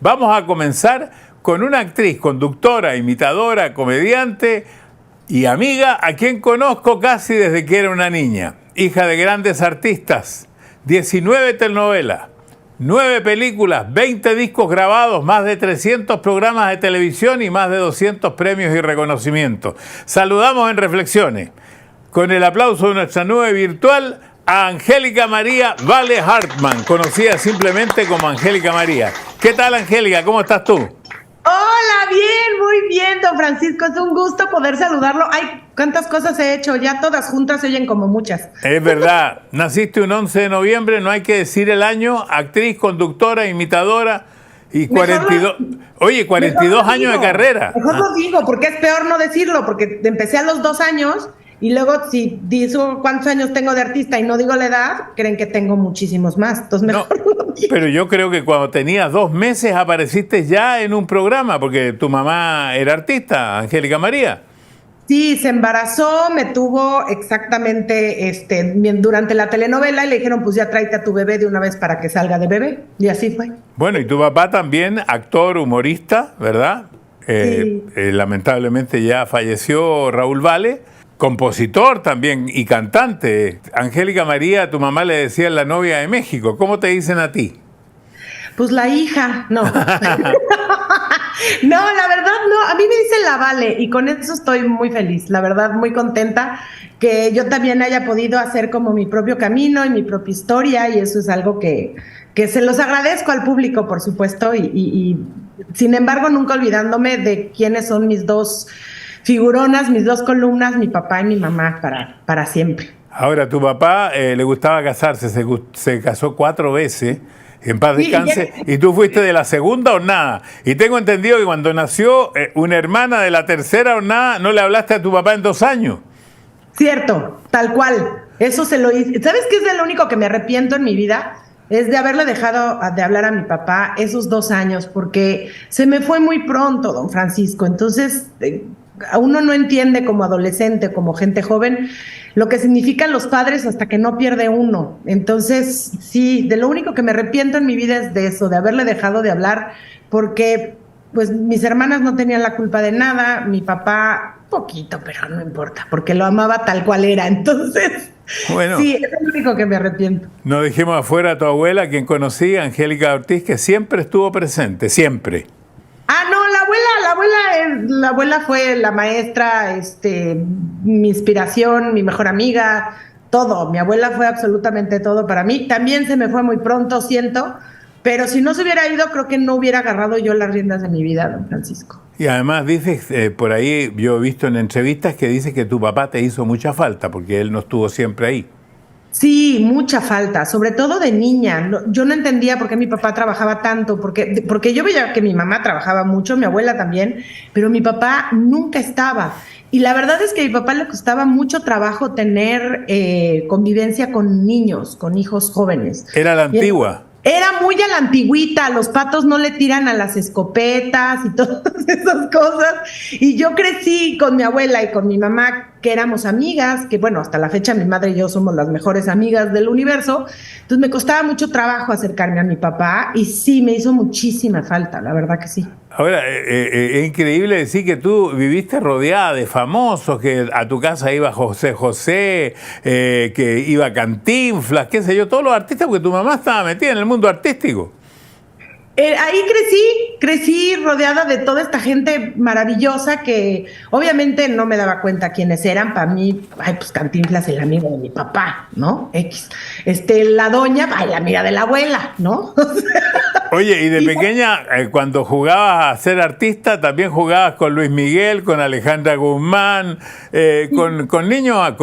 Vamos a comenzar con una actriz, conductora, imitadora, comediante y amiga a quien conozco casi desde que era una niña. Hija de grandes artistas, 19 telenovelas, 9 películas, 20 discos grabados, más de 300 programas de televisión y más de 200 premios y reconocimientos. Saludamos en Reflexiones, con el aplauso de nuestra nube virtual, a Angélica María Vale Hartman, conocida simplemente como Angélica María. ¿Qué tal, Angélica? ¿Cómo estás tú? Hola, bien, muy bien, don Francisco. Es un gusto poder saludarlo. Ay, cuántas cosas he hecho, ya todas juntas se oyen como muchas. Es verdad, naciste un 11 de noviembre, no hay que decir el año, actriz, conductora, imitadora y 42, oye, 42 años de carrera. Mejor lo digo, porque es peor no decirlo, porque empecé a los 2 años y luego si digo cuántos años tengo de artista y no digo la edad, creen que tengo muchísimos más. Entonces mejor no, lo digo. Pero yo creo que cuando tenías 2 meses apareciste ya en un programa, porque tu mamá era artista, Angélica María. Sí, se embarazó, me tuvo exactamente durante la telenovela y le dijeron, pues ya tráete a tu bebé de una vez para que salga de bebé. Y así fue. Bueno, y tu papá también, actor, humorista, ¿verdad? Sí. Lamentablemente ya falleció Raúl Vale, compositor también y cantante. Angélica María, tu mamá le decía la novia de México. ¿Cómo te dicen a ti? Pues la hija, no. No, la verdad no, a mí me dicen la Vale y con eso estoy muy feliz, la verdad muy contenta que yo también haya podido hacer como mi propio camino y mi propia historia y eso es algo que se los agradezco al público, por supuesto, y sin embargo nunca olvidándome de quiénes son mis 2 figuronas, mis 2 columnas, mi papá y mi mamá para siempre. Ahora, tu papá le gustaba casarse, se casó 4 veces. En paz descanse, y tú fuiste de la segunda hornada. Y tengo entendido que cuando nació una hermana de la tercera hornada, no le hablaste a tu papá en 2 años. Cierto, tal cual. Eso se lo hice. ¿Sabes qué es de lo único que me arrepiento en mi vida? Es de haberle dejado de hablar a mi papá esos 2 años, porque se me fue muy pronto, don Francisco. Entonces, uno no entiende como adolescente, como gente joven, lo que significan los padres hasta que no pierde uno. Entonces, sí, de lo único que me arrepiento en mi vida es de eso, de haberle dejado de hablar, porque pues mis hermanas no tenían la culpa de nada, mi papá poquito, pero no importa, porque lo amaba tal cual era. Entonces, bueno, sí, es lo único que me arrepiento. No dejemos afuera a tu abuela, quien conocí, Angélica Ortiz, que siempre estuvo presente, siempre. Ah, no, la abuela fue la maestra, mi inspiración, mi mejor amiga, todo. Mi abuela fue absolutamente todo para mí. También se me fue muy pronto, siento, pero si no se hubiera ido, creo que no hubiera agarrado yo las riendas de mi vida, don Francisco. Y además dices, por ahí yo he visto en entrevistas que dices que tu papá te hizo mucha falta, porque él no estuvo siempre ahí. Sí, mucha falta, sobre todo de niña. Yo no entendía por qué mi papá trabajaba tanto, porque yo veía que mi mamá trabajaba mucho, mi abuela también, pero mi papá nunca estaba. Y la verdad es que a mi papá le costaba mucho trabajo tener convivencia con niños, con hijos jóvenes. Era la antigua. Era muy a la antigüita, los patos no le tiran a las escopetas y todas esas cosas. Y yo crecí con mi abuela y con mi mamá, que éramos amigas, que bueno, hasta la fecha mi madre y yo somos las mejores amigas del universo. Entonces me costaba mucho trabajo acercarme a mi papá y sí, me hizo muchísima falta, la verdad que sí. Ahora, es increíble decir que tú viviste rodeada de famosos, que a tu casa iba José José, que iba Cantinflas, qué sé yo, todos los artistas, porque tu mamá estaba metida en el mundo artístico. Ahí crecí rodeada de toda esta gente maravillosa que obviamente no me daba cuenta quiénes eran. Para mí, pues Cantinflas, el amigo de mi papá, ¿no? X. La doña, la amiga de la abuela, ¿no? Oye, y de pequeña, cuando jugabas a ser artista, también jugabas con Luis Miguel, con Alejandra Guzmán, con niños,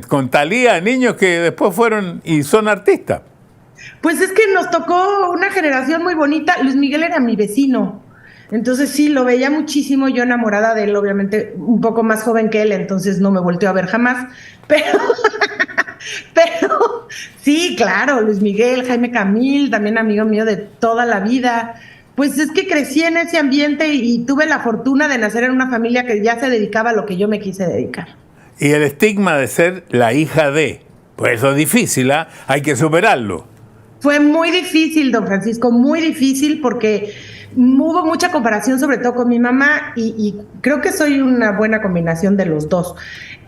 con Thalía, niños que después fueron y son artistas. Pues es que nos tocó una generación muy bonita. Luis Miguel era mi vecino. Entonces sí, lo veía muchísimo, yo enamorada de él, obviamente un poco más joven que él, entonces no me volteó a ver jamás. Pero sí, claro, Luis Miguel, Jaime Camil, también amigo mío de toda la vida. Pues es que crecí en ese ambiente y tuve la fortuna de nacer en una familia que ya se dedicaba a lo que yo me quise dedicar. Y el estigma de ser la hija de, pues eso es difícil, ¿eh? Hay que superarlo. Fue muy difícil, don Francisco, muy difícil porque hubo mucha comparación, sobre todo con mi mamá, y creo que soy una buena combinación de los dos.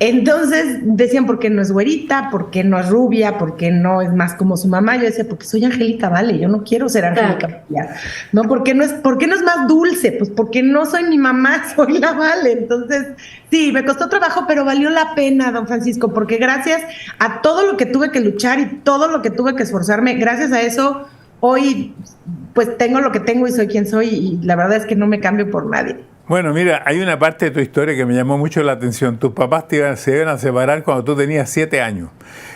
Entonces decían, ¿por qué no es güerita? ¿Por qué no es rubia? ¿Por qué no es más como su mamá? Yo decía, porque soy Angélica Vale, yo no quiero ser Angélica Vale. ¿No? ¿Por qué no es más dulce? Pues porque no soy mi mamá, soy la Vale. Entonces, sí, me costó trabajo, pero valió la pena, don Francisco, porque gracias a todo lo que tuve que luchar y todo lo que tuve que esforzarme, gracias a eso, hoy pues tengo lo que tengo y soy quien soy, y la verdad es que no me cambio por nadie. Bueno, mira, hay una parte de tu historia que me llamó mucho la atención. Tus papás se iban a separar cuando tú tenías 7 años.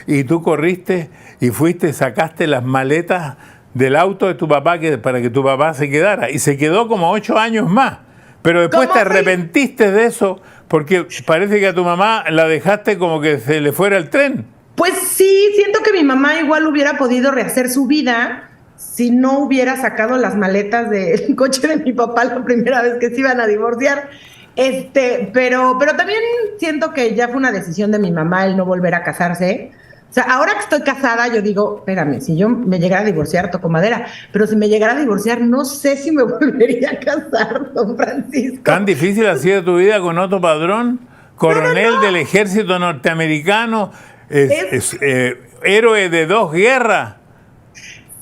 Y tú corriste y fuiste, sacaste las maletas del auto de tu papá para que tu papá se quedara. Y se quedó como 8 años más. Pero después te arrepentiste de eso porque parece que a tu mamá la dejaste como que se le fuera el tren. Pues sí, siento que mi mamá igual hubiera podido rehacer su vida si no hubiera sacado las maletas del coche de mi papá la primera vez que se iban a divorciar. Pero también siento que ya fue una decisión de mi mamá el no volver a casarse. O sea, ahora que estoy casada, yo digo, espérame, si yo me llegara a divorciar, toco madera, pero si me llegara a divorciar, no sé si me volvería a casar, don Francisco. ¿Tan difícil ha sido tu vida con Otto Padrón? Coronel del ejército norteamericano, héroe de 2 guerras.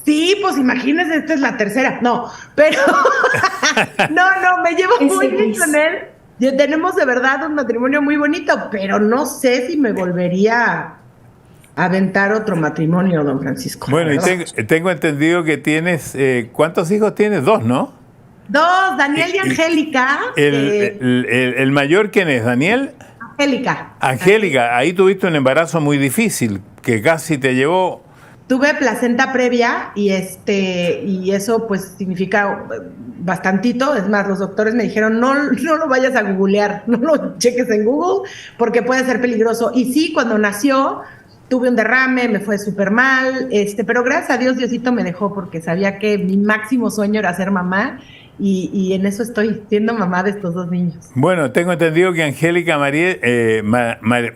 Sí, pues imagínese, esta es la tercera. No, pero no, me llevo muy bien con él. Tenemos de verdad un matrimonio muy bonito, pero no sé si me volvería a aventar otro matrimonio, don Francisco. Bueno, y tengo entendido que tienes, ¿cuántos hijos tienes? 2, ¿no? 2, Daniel y Angélica. ¿El mayor quién es, Daniel? Angélica, ahí tuviste un embarazo muy difícil, que casi te llevó... Tuve placenta previa y eso pues significa bastantito. Es más, los doctores me dijeron no lo vayas a googlear, no lo cheques en Google porque puede ser peligroso. Y sí, cuando nació tuve un derrame, me fue súper mal, pero gracias a Dios Diosito me dejó porque sabía que mi máximo sueño era ser mamá. Y en eso estoy siendo mamá de estos 2 niños. Bueno, tengo entendido que Angélica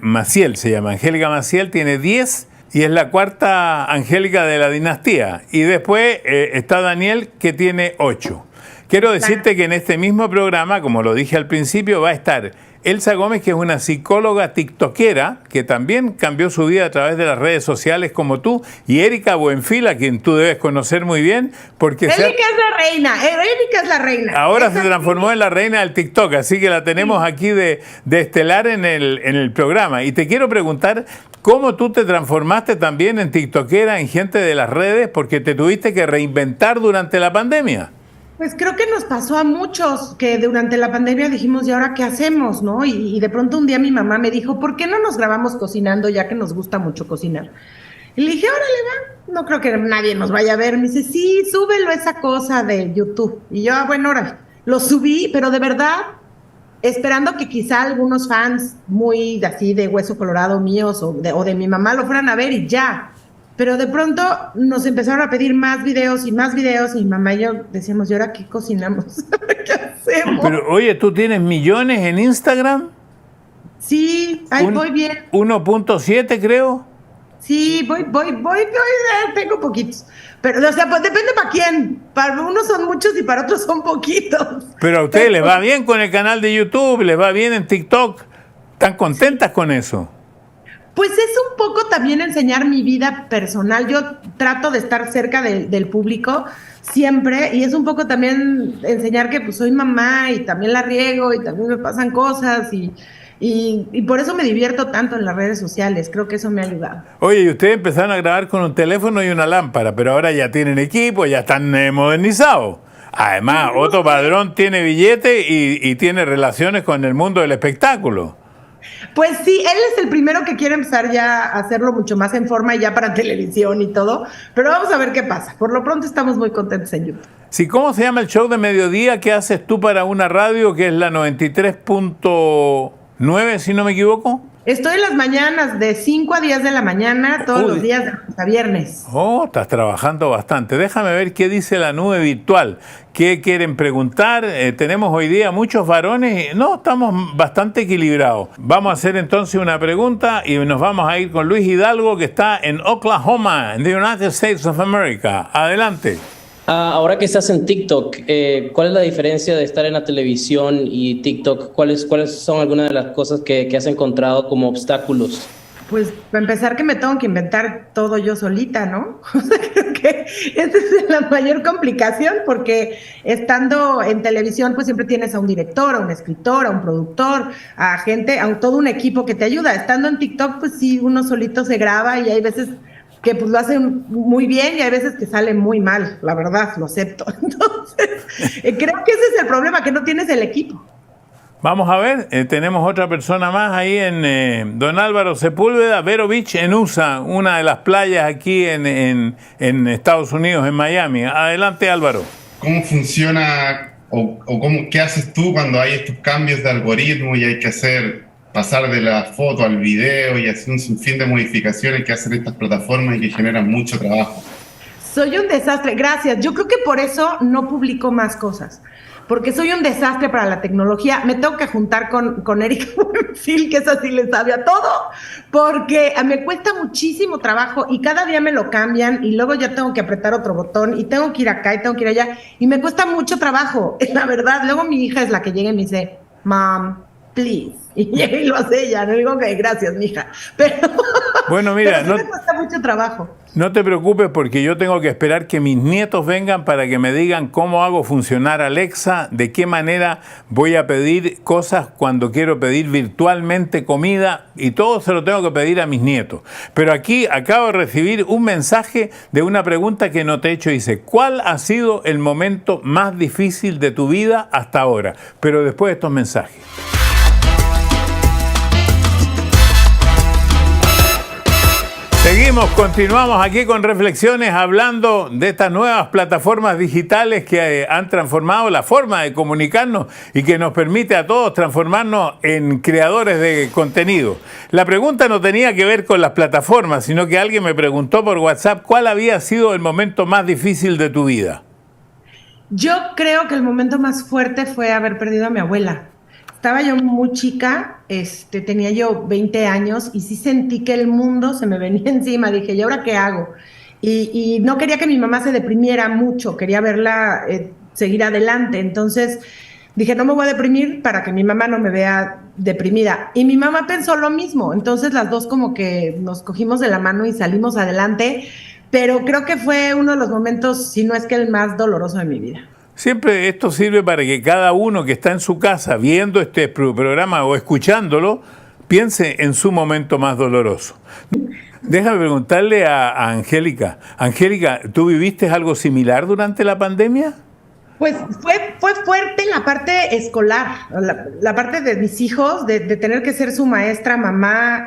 Maciel se llama. Angélica Maciel tiene 10 y es la 4ª Angélica de la dinastía. Y después está Daniel, que tiene 8. Quiero decirte que en este mismo programa, como lo dije al principio, va a estar Elsa Gómez, que es una psicóloga tiktokera, que también cambió su vida a través de las redes sociales como tú, y Erika Buenfil, a quien tú debes conocer muy bien, porque... Erika es la reina, Erika es la reina. Ahora se transformó en la reina del TikTok, así que la tenemos aquí de estelar en el programa. Y te quiero preguntar, ¿cómo tú te transformaste también en tiktokera, en gente de las redes, porque te tuviste que reinventar durante la pandemia? Pues creo que nos pasó a muchos que durante la pandemia dijimos, ¿y ahora qué hacemos? ¿No? Y de pronto un día mi mamá me dijo, ¿por qué no nos grabamos cocinando ya que nos gusta mucho cocinar? Y le dije, órale, va, no creo que nadie nos vaya a ver. Me dice, sí, súbelo esa cosa de YouTube. Y yo, bueno, ahora lo subí, pero de verdad, esperando que quizá algunos fans muy así de hueso colorado míos o de mi mamá lo fueran a ver y ya. Pero de pronto nos empezaron a pedir más videos y mi mamá y yo decíamos, ¿y ahora qué cocinamos? ¿Qué hacemos? Pero oye, ¿tú tienes millones en Instagram? Sí, ahí voy bien. 1.7 creo. Sí, voy, tengo poquitos. Pero, o sea, pues depende para quién. Para unos son muchos y para otros son poquitos. Pero a ustedes les va bien con el canal de YouTube, les va bien en TikTok. ¿Están contentas con eso? Pues es un poco también enseñar mi vida personal. Yo trato de estar cerca del público siempre y es un poco también enseñar que pues soy mamá y también la riego y también me pasan cosas y por eso me divierto tanto en las redes sociales. Creo que eso me ha ayudado. Oye, y ustedes empezaron a grabar con un teléfono y una lámpara, pero ahora ya tienen equipo, ya están modernizados. Además, Otto Padrón tiene billete y tiene relaciones con el mundo del espectáculo. Pues sí, él es el primero que quiere empezar ya a hacerlo mucho más en forma y ya para televisión y todo, pero vamos a ver qué pasa. Por lo pronto estamos muy contentos en YouTube. Sí, ¿cómo se llama el show de mediodía que haces tú para una radio que es la 93.9, si no me equivoco? Estoy en las mañanas de 5 a 10 de la mañana, todos los días de lunes a viernes. Oh, estás trabajando bastante. Déjame ver qué dice la nube virtual. ¿Qué quieren preguntar? Tenemos hoy día muchos varones. No, estamos bastante equilibrados. Vamos a hacer entonces una pregunta y nos vamos a ir con Luis Hidalgo, que está en Oklahoma, en the United States of America. Adelante. Ahora que estás en TikTok, ¿cuál es la diferencia de estar en la televisión y TikTok? ¿Cuáles son algunas de las cosas que has encontrado como obstáculos? Pues para empezar que me tengo que inventar todo yo solita, ¿no? O sea, creo que esa es la mayor complicación porque estando en televisión pues siempre tienes a un director, a un escritor, a un productor, a gente, a todo un equipo que te ayuda. Estando en TikTok pues sí, uno solito se graba y hay veces que pues lo hacen muy bien y hay veces que sale muy mal, la verdad, lo acepto. Entonces, creo que ese es el problema, que no tienes el equipo. Vamos a ver, tenemos otra persona más ahí en Don Álvaro Sepúlveda, Vero Beach, en USA, una de las playas aquí en Estados Unidos, en Miami. Adelante, Álvaro. ¿Cómo funciona qué haces tú cuando hay estos cambios de algoritmo y hay que pasar de la foto al video y hacer un sinfín de modificaciones que hacen estas plataformas y que generan mucho trabajo? Soy un desastre, gracias. Yo creo que por eso no publico más cosas, porque soy un desastre para la tecnología. Me tengo que juntar con Erika Buenfil, que es así, le sabe a todo, porque me cuesta muchísimo trabajo y cada día me lo cambian y luego ya tengo que apretar otro botón y tengo que ir acá y tengo que ir allá y me cuesta mucho trabajo, la verdad. Luego mi hija es la que llega y me dice, Mom, please, y llega y lo hace ella. No digo que gracias, mija, pero bueno, mira, pero sí me cuesta mucho trabajo. No te preocupes porque yo tengo que esperar que mis nietos vengan para que me digan cómo hago funcionar Alexa, de qué manera voy a pedir cosas cuando quiero pedir virtualmente comida y todo se lo tengo que pedir a mis nietos. Pero aquí acabo de recibir un mensaje de una pregunta que no te he hecho. Dice, ¿cuál ha sido el momento más difícil de tu vida hasta ahora? Pero después de estos mensajes. Continuamos aquí con reflexiones hablando de estas nuevas plataformas digitales que han transformado la forma de comunicarnos y que nos permite a todos transformarnos en creadores de contenido. La pregunta no tenía que ver con las plataformas, sino que alguien me preguntó por WhatsApp cuál había sido el momento más difícil de tu vida. Yo creo que el momento más fuerte fue haber perdido a mi abuela. Estaba yo muy chica, tenía yo 20 años y sí sentí que el mundo se me venía encima. Dije, ¿y ahora qué hago? Y no quería que mi mamá se deprimiera mucho, quería verla seguir adelante. Entonces dije, no me voy a deprimir para que mi mamá no me vea deprimida. Y mi mamá pensó lo mismo. Entonces las dos como que nos cogimos de la mano y salimos adelante. Pero creo que fue uno de los momentos, si no es que el más doloroso de mi vida. Siempre esto sirve para que cada uno que está en su casa viendo este programa o escuchándolo piense en su momento más doloroso. Déjame preguntarle a Angélica. Angélica, ¿tú viviste algo similar durante la pandemia? Pues fue fuerte la parte escolar, la parte de mis hijos, de tener que ser su maestra, mamá,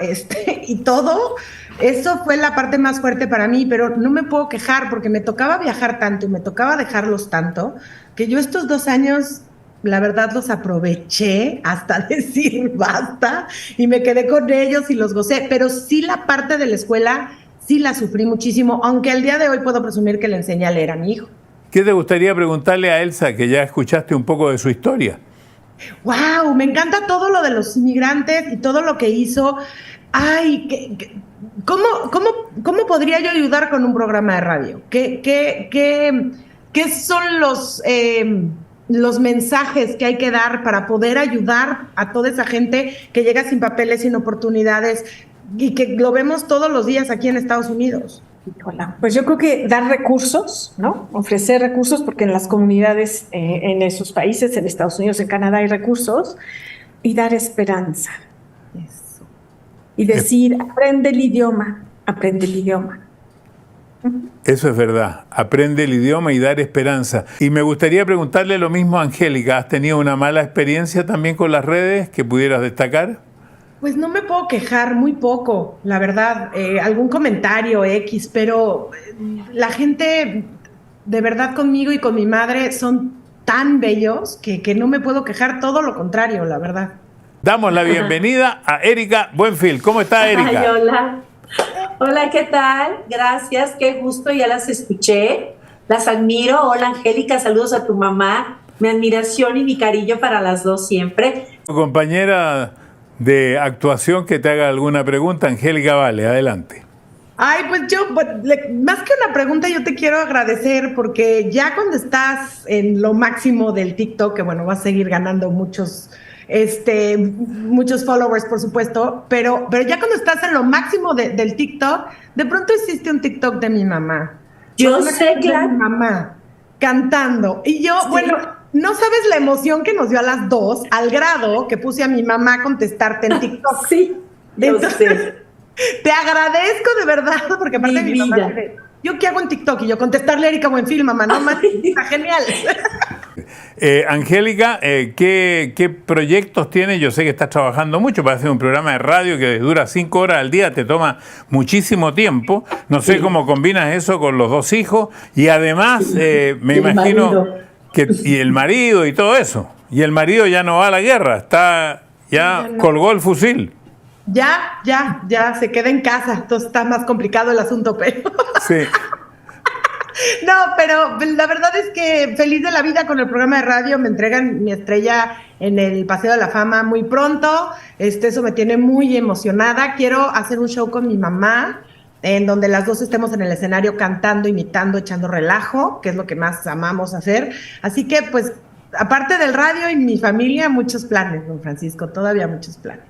y todo. Eso fue la parte más fuerte para mí, pero no me puedo quejar porque me tocaba viajar tanto y me tocaba dejarlos tanto, que yo estos 2 años, la verdad, los aproveché hasta decir basta y me quedé con ellos y los gocé, pero sí la parte de la escuela, sí la sufrí muchísimo, aunque el día de hoy puedo presumir que le enseñé a leer a mi hijo. ¿Qué te gustaría preguntarle a Elsa, que ya escuchaste un poco de su historia? ¡Wow! Me encanta todo lo de los inmigrantes y todo lo que hizo. ¡Ay! ¿Cómo podría yo ayudar con un programa de radio? ¿Qué son los mensajes que hay que dar para poder ayudar a toda esa gente que llega sin papeles, sin oportunidades y que lo vemos todos los días aquí en Estados Unidos? Hola. Pues yo creo que dar recursos, ¿no? Ofrecer recursos, porque en las comunidades, en esos países, en Estados Unidos, en Canadá hay recursos, y dar esperanza. Eso. Y decir, aprende el idioma, aprende el idioma. Eso es verdad, aprende el idioma y dar esperanza. Y me gustaría preguntarle lo mismo a Angélica, ¿has tenido una mala experiencia también con las redes que pudieras destacar? Pues no me puedo quejar, muy poco, la verdad, algún comentario X, pero la gente de verdad conmigo y con mi madre son tan bellos que no me puedo quejar, todo lo contrario, la verdad. Damos la bienvenida a Erika Buenfil. ¿Cómo está, Erika? Ay, hola. Hola, ¿qué tal? Gracias, qué gusto, ya las escuché, las admiro. Hola, Angélica, saludos a tu mamá, mi admiración y mi cariño para las dos siempre. Tu compañera de actuación que te haga alguna pregunta, Angélica Vale, adelante. Ay, pues más que una pregunta, yo te quiero agradecer porque ya cuando estás en lo máximo del TikTok, que bueno, vas a seguir ganando muchos followers, por supuesto, pero ya cuando estás en lo máximo del TikTok, de pronto existe un TikTok de mi mamá. Yo Una sé, canción de claro. mi mamá cantando. Y yo, Sí. bueno, no sabes la emoción que nos dio a las dos, al grado que puse a mi mamá a contestarte en TikTok. Sí, yo Entonces, sé. te agradezco de verdad, porque aparte Mi mi mamá vida. dice, ¿yo qué hago en TikTok? Y yo contestarle a Erika Buenfil, mamá, no más, está genial. Angélica, ¿qué proyectos tienes? Yo sé que estás trabajando mucho para hacer un programa de radio que dura 5 horas al día, te toma muchísimo tiempo. No sé cómo combinas eso con los 2 hijos y además me El imagino marido. y el marido y todo eso. Y el marido ya no va a la guerra, ya colgó el fusil. Ya, se queda en casa, entonces está más complicado el asunto, pero... Sí. No, pero la verdad es que feliz de la vida con el programa de radio, me entregan mi estrella en el Paseo de la Fama muy pronto, eso me tiene muy emocionada, quiero hacer un show con mi mamá, en donde las dos estemos en el escenario cantando, imitando, echando relajo, que es lo que más amamos hacer, así que pues, aparte del radio y mi familia, muchos planes, don Francisco, todavía muchos planes.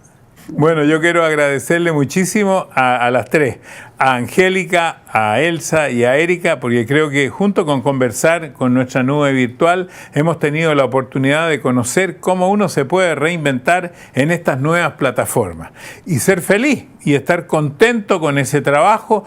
Bueno, yo quiero agradecerle muchísimo a las 3, a Angélica, a Elsa y a Erika, porque creo que junto con conversar con nuestra nube virtual hemos tenido la oportunidad de conocer cómo uno se puede reinventar en estas nuevas plataformas y ser feliz y estar contento con ese trabajo,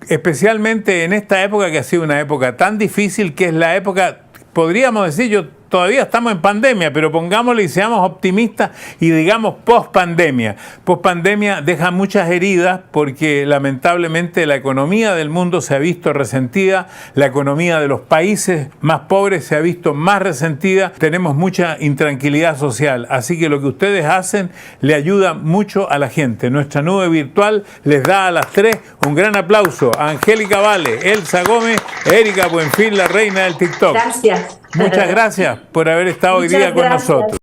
especialmente en esta época que ha sido una época tan difícil, que es la época, podríamos decir, todavía estamos en pandemia, pero pongámosle y seamos optimistas y digamos post-pandemia. Post-pandemia deja muchas heridas porque lamentablemente la economía del mundo se ha visto resentida, la economía de los países más pobres se ha visto más resentida, tenemos mucha intranquilidad social, así que lo que ustedes hacen le ayuda mucho a la gente. Nuestra nube virtual les da a las 3 un gran aplauso a Angélica Vale, Elsa Gómez, Erika Buenfil, la reina del TikTok. Gracias. Muchas gracias por haber estado hoy Muchas día con gracias. nosotros.